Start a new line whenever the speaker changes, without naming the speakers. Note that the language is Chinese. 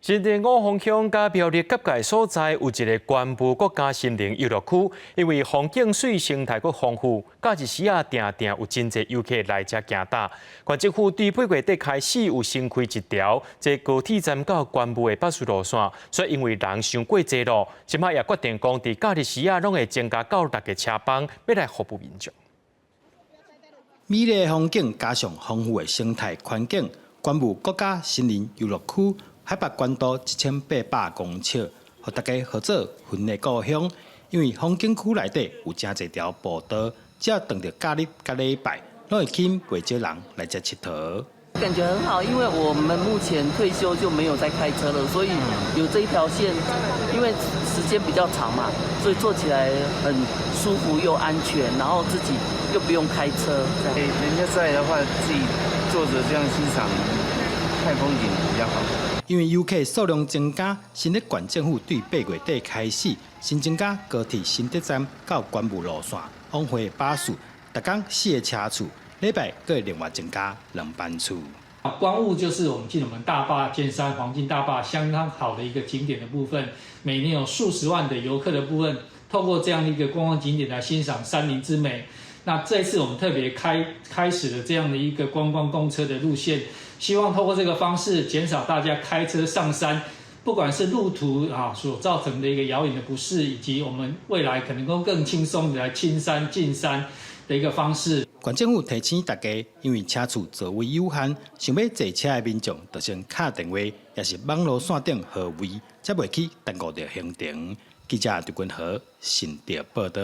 新店五峰乡甲苗栗交界所在有一个关部国家森林游乐区，因为风景水、生态佫丰富，假日时定定有真侪游客来遮行踏。县政府对8月底开始有新开一条，即高铁站到关部的巴士路线，所以因为人伤过济路，即摆也决定讲伫假日时拢会增加到6个车帮，要来服务民众。
美丽的风景加上丰富的生态环境，关部国家森林游乐区。海拔高度1800公尺，互大家合作分的故乡。因为风景区内底有真侪条步道，只要等到假日、甲礼拜，拢会吸引不少人来这佚佗。
感觉很好，因为我们目前退休就没有在开车了，所以有这一条线，因为时间比较长嘛，所以坐起来很舒服又安全，然后自己又不用开车。
人家在的话，自己坐着这样欣赏看风景比较好。
因为游客数量增加，新的县政府对8月底开始新增加高铁新德站到关部路线往回巴士，每天4个车次，礼拜佫会另外增加2班次。
观雾就是我们进我们大坝尖山黄金大坝相当好的一个景点的部分，每年有数十万的游客的部分，透过这样的一个观光景点来欣赏山林之美。那这一次我们特别开始了这样的一个观光公车的路线，希望透过这个方式减少大家开车上山，不管是路途所造成的一个遥远的不适，以及我们未来可能更轻松的来青山进山的一个方式。
县政府提醒大家，因为车次座位有限，想要坐车的民众，就先打电话，也是网络线顶号位，才袂去耽误到行程。记者刘君和新店报道。